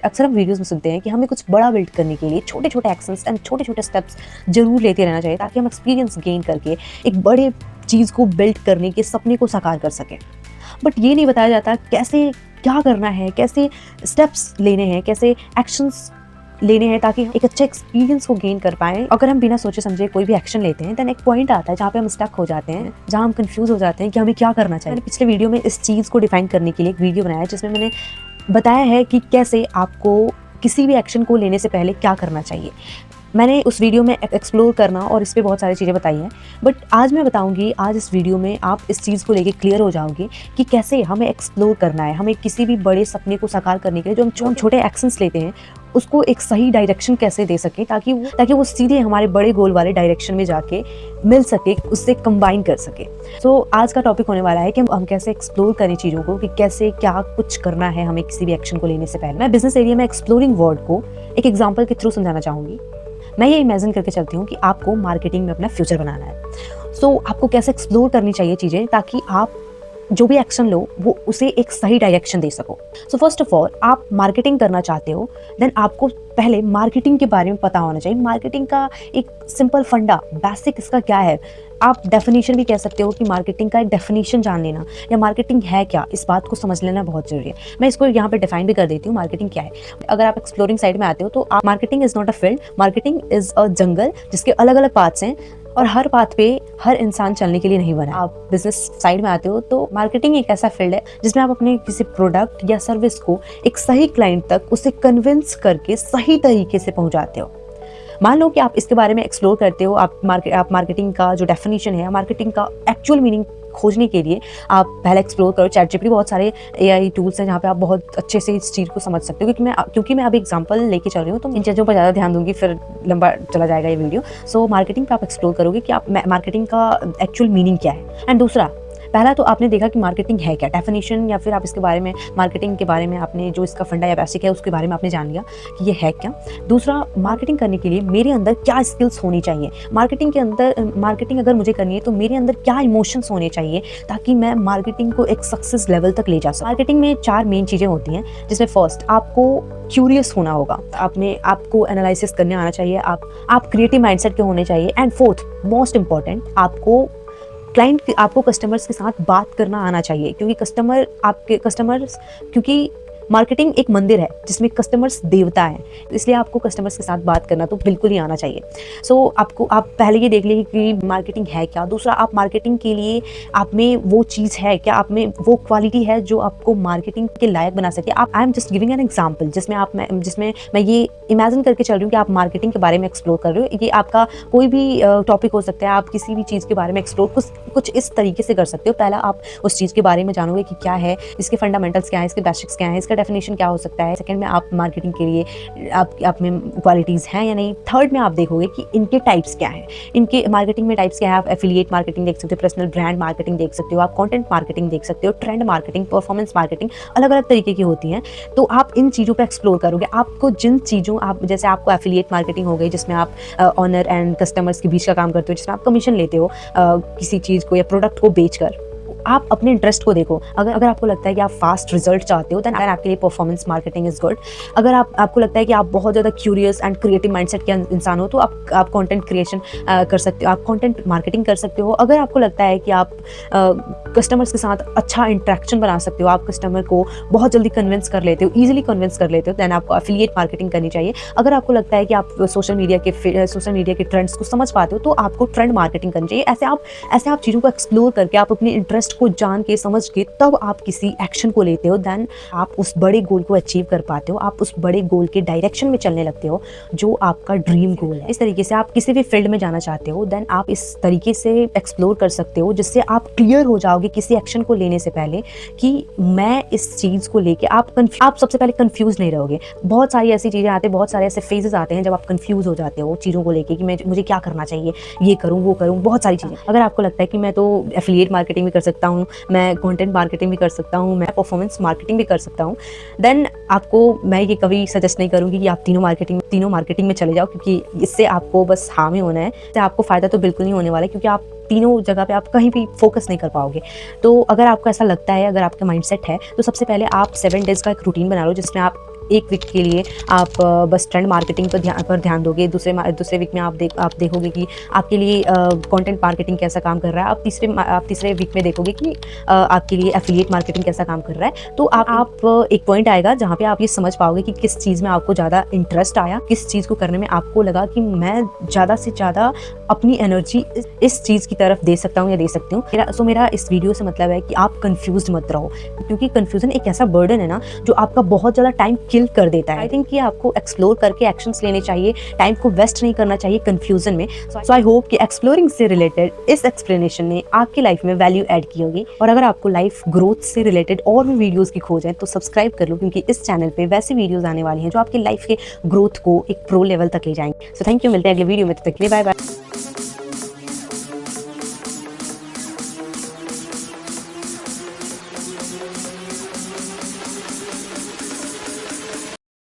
अक्सर हम वीडियोस में सुनते हैं कि हमें कुछ बड़ा बिल्ड करने के लिए छोटे छोटे एक्शंस एंड छोटे छोटे स्टेप्स जरूर लेते रहना चाहिए ताकि हम एक्सपीरियंस गेन करके एक बड़े चीज़ को बिल्ड करने के सपने को साकार कर सकें। बट ये नहीं बताया जाता कैसे क्या करना है, कैसे स्टेप्स लेने हैं, कैसे एक्शंस लेने हैं ताकि एक अच्छा एक्सपीरियंस को गेन कर पाएं। अगर हम बिना सोचे समझे कोई भी एक्शन लेते हैं देन एक पॉइंट आता है जहाँ पे हम स्टक हो जाते हैं, जहाँ हम कंफ्यूज हो जाते हैं कि हमें क्या करना चाहिए। मैंने पिछले वीडियो में इस चीज़ को डिफाइन करने के लिए एक वीडियो बनाया जिसमें मैंने बताया है कि कैसे आपको किसी भी एक्शन को लेने से पहले क्या करना चाहिए। मैंने उस वीडियो में एक्सप्लोर करना और इस पर बहुत सारी चीज़ें बताई हैं, बट आज मैं बताऊंगी, आज इस वीडियो में आप इस चीज़ को लेके क्लियर हो जाओगे कि कैसे हमें एक्सप्लोर करना है। हमें किसी भी बड़े सपने को साकार करने के लिए जो हम छोटे एक्शंस लेते हैं उसको एक सही डायरेक्शन कैसे दे सकें ताकि वो सीधे हमारे बड़े गोल वाले डायरेक्शन में जाके मिल सके, उससे कंबाइन कर सके। तो आज का टॉपिक होने वाला है कि हम कैसे एक्सप्लोर करें चीज़ों को, कि कैसे क्या कुछ करना है हमें किसी भी एक्शन को लेने से पहले। मैं बिजनेस एरिया में एक्सप्लोरिंग वर्ड को एक एग्जाम्पल के थ्रू समझाना चाहूँगी। मैं ये इमेजिन करके चलती हूँ कि आपको मार्केटिंग में अपना फ्यूचर बनाना है। सो आपको कैसे एक्सप्लोर करनी चाहिए चीज़ें ताकि आप जो भी एक्शन लो वो उसे एक सही डायरेक्शन दे सको। सो फर्स्ट ऑफ ऑल, आप मार्केटिंग करना चाहते हो देन आपको पहले मार्केटिंग के बारे में पता होना चाहिए। मार्केटिंग का एक सिंपल फंडा, बेसिक इसका क्या है, आप डेफिनेशन भी कह सकते हो कि मार्केटिंग का एक डेफिनेशन जान लेना या मार्केटिंग है क्या, इस बात को समझ लेना बहुत जरूरी है। मैं इसको यहाँ पे डिफाइन भी कर देती हूँ मार्केटिंग क्या है। अगर आप एक्सप्लोरिंग साइड में आते हो तो आप marketing is not a field, marketing is a jungle जिसके अलग अलग पार्ट्स हैं और हर पाथ पे हर इंसान चलने के लिए नहीं बना। आप बिजनेस साइड में आते हो तो मार्केटिंग एक ऐसा फील्ड है जिसमें आप अपने किसी प्रोडक्ट या सर्विस को एक सही क्लाइंट तक उसे कन्विंस करके सही तरीके से पहुंचाते हो। मान लो कि आप इसके बारे में एक्सप्लोर करते हो, आप मार्केटिंग का जो डेफिनेशन है, मार्केटिंग का एक्चुअल मीनिंग खोजने के लिए आप पहले एक्सप्लोर करो। ChatGPT, बहुत सारे AI टूल्स हैं जहाँ पे आप बहुत अच्छे से इस चीज़ को समझ सकते हो। क्योंकि मैं अभी एग्जांपल लेके चल रही हूँ तो इन चीज़ों पर ज़्यादा ध्यान दूंगी, फिर लंबा चला जाएगा ये वीडियो। सो मार्केटिंग पे आप एक्सप्लोर करोगे कि आप मार्केटिंग का एक्चुअल मीनिंग क्या है। एंड दूसरा, पहला तो आपने देखा कि मार्केटिंग है क्या, डेफिनेशन, या फिर आप इसके बारे में, मार्केटिंग के बारे में आपने जो इसका फंडा या बेसिक है उसके बारे में आपने जान लिया कि ये है क्या। दूसरा, मार्केटिंग करने के लिए मेरे अंदर क्या स्किल्स होनी चाहिए। मार्केटिंग अगर मुझे करनी है तो मेरे अंदर क्या इमोशंस होने चाहिए ताकि मैं मार्केटिंग को एक सक्सेस लेवल तक ले जा सकूं। मार्केटिंग में 4 मेन चीज़ें होती हैं जिसमें फर्स्ट, आपको क्यूरियस होना होगा, आपको एनालिसिस करने आना चाहिए, आप क्रिएटिव माइंडसेट के होने चाहिए। एंड फोर्थ मोस्ट इंपॉर्टेंट, आपको कस्टमर्स के साथ बात करना आना चाहिए क्योंकि मार्केटिंग एक मंदिर है जिसमें कस्टमर्स देवता हैं, इसलिए आपको कस्टमर्स के साथ बात करना तो बिल्कुल ही आना चाहिए। सो आप पहले ये देख लीजिए कि मार्केटिंग है क्या। दूसरा, आप मार्केटिंग के लिए आप में वो चीज़ है क्या, आप में वो क्वालिटी है जो आपको मार्केटिंग के लायक बना सके। I am just giving an example जिसमें मैं ये इमेजिन करके चल रही हूँ कि आप मार्केटिंग के बारे में एक्सप्लोर कर रहे हो। ये आपका कोई भी टॉपिक हो सकता है, आप किसी भी चीज़ के बारे में एक्सप्लोर कुछ इस तरीके से कर सकते हो। पहला, आप उस चीज़ के बारे में जानोगे कि क्या है, इसके फंडामेंटल्स क्या है, इसके बेसिक्स क्या है, इसका डेफिनेशन क्या हो सकता है। सेकंड में, आप मार्केटिंग के लिए आप में क्वालिटीज़ हैं या नहीं। थर्ड में, आप देखोगे कि इनके टाइप्स क्या हैं, इनके मार्केटिंग में टाइप्स क्या है। आप एफिलिएट मार्केटिंग देख सकते हो, पर्सनल ब्रांड मार्केटिंग देख सकते हो, आप कंटेंट मार्केटिंग देख सकते हो, ट्रेंड मार्केटिंग, परफॉर्मेंस मार्केटिंग, अलग अलग तरीके की होती हैं। तो आप इन चीज़ों पर एक्सप्लोर करोगे। आपको जिन चीज़ों, आप जैसे आपको एफिलिएट मार्केटिंग हो गई जिसमें आप ऑनर एंड कस्टमर्स के बीच का काम करते हो, जिसमें आप कमीशन लेते हो किसी चीज़ को या प्रोडक्ट को बेचकर। आप अपने इंटरेस्ट को देखो। अगर आपको लगता है कि आप फास्ट रिजल्ट चाहते हो देन आपके लिए परफॉर्मेंस मार्केटिंग इज गुड। अगर आपको लगता है कि आप बहुत ज़्यादा क्यूरियस एंड क्रिएटिव माइंडसेट के इंसान हो तो आप कंटेंट क्रिएशन कर सकते हो, आप कंटेंट मार्केटिंग कर सकते हो। अगर आपको लगता है कि आप कस्टमर्स के साथ अच्छा इंटरेक्शन बना सकते हो, आप कस्टमर को बहुत जल्दी कन्विंस कर लेते हो, ईजिली कन्विंस कर लेते हो, देन आपको एफिलिएट मार्केटिंग करनी चाहिए। अगर आपको लगता है कि आप सोशल मीडिया के ट्रेंड्स को समझ पाते हो तो आपको ट्रेंड मार्केटिंग करनी चाहिए। ऐसे आप चीज़ों को एक्सप्लोर करके, आप अपने इंटरेस्ट को जान के समझ के तब आप किसी एक्शन को लेते हो, देन आप उस बड़े गोल को अचीव कर पाते हो, आप उस बड़े गोल के डायरेक्शन में चलने लगते हो जो आपका ड्रीम गोल है। इस तरीके से आप किसी भी फील्ड में जाना चाहते हो देन आप इस तरीके से एक्सप्लोर कर सकते हो जिससे आप क्लियर हो जाओगे किसी एक्शन को लेने से पहले कि मैं इस चीज़ को लेके आप सबसे पहले कंफ्यूज नहीं रहोगे। बहुत सारी ऐसी चीज़ें आती हैं, बहुत सारे ऐसे फेजेस आते हैं जब आप कंफ्यूज हो जाते हो चीज़ों को लेके कि मुझे क्या करना चाहिए, ये करूँ वो करूँ, बहुत सारी चीज़ें। अगर आपको लगता है कि मैं तो एफिलिएट मार्केटिंग भी कर सकता हूँ, मैं कंटेंट मार्केटिंग भी कर सकता हूँ, मैं परफॉर्मेंस मार्केटिंग भी कर सकता हूँ, देन आपको मैं ये कभी सजेस्ट नहीं करूँगी कि आप तीनों मार्केटिंग में चले जाओ, क्योंकि इससे आपको बस हार्म ही होना है, इससे आपको फ़ायदा तो बिल्कुल नहीं होने वाला है, क्योंकि आप तीनों जगह पे आप कहीं भी फोकस नहीं कर पाओगे। तो अगर आपको ऐसा लगता है, अगर आपका माइंडसेट है, तो सबसे पहले आप 7 डेज़ का एक रूटीन बना लो जिसमें आप एक वीक के लिए आप बस ट्रेंड मार्केटिंग पर ध्यान दोगे, दूसरे वीक में आप देखोगे कि आपके लिए कंटेंट मार्केटिंग कैसा काम कर रहा है, आप तीसरे वीक में देखोगे कि आपके लिए एफिलिएट मार्केटिंग कैसा काम कर रहा है। तो आप एक पॉइंट आएगा जहाँ पे आप ये समझ पाओगे कि किस चीज़ में आपको ज़्यादा इंटरेस्ट आया, किस चीज़ को करने में आपको लगा कि मैं ज़्यादा से ज़्यादा अपनी एनर्जी इस चीज़ की तरफ दे सकता हूँ या दे सकती हूँ। मेरा इस वीडियो से मतलब है कि आप कंफ्यूज मत रहो, क्योंकि कंफ्यूजन एक ऐसा बर्डन है ना जो आपका बहुत ज़्यादा टाइम किल कर देता है। आई थिंक कि आपको एक्सप्लोर करके एक्शंस लेने चाहिए, टाइम को वेस्ट नहीं करना चाहिए कंफ्यूजन में। सो आई होप कि एक्सप्लोरिंग से रिलेटेड इस एक्सप्लेनेशन ने आपकी लाइफ में वैल्यू ऐड की होगी। और अगर आपको लाइफ ग्रोथ से रिलेटेड और भी वीडियोज़ की खोज है तो सब्सक्राइब कर लो, क्योंकि इस चैनल पर वैसे वीडियोज़ आने वाली हैं जो आपकी लाइफ के ग्रोथ को एक प्रो लेवल तक ले जाएंगे। सो थैंक यू, मिलते हैं अगले वीडियो में, तब तक के लिए बाय बाय।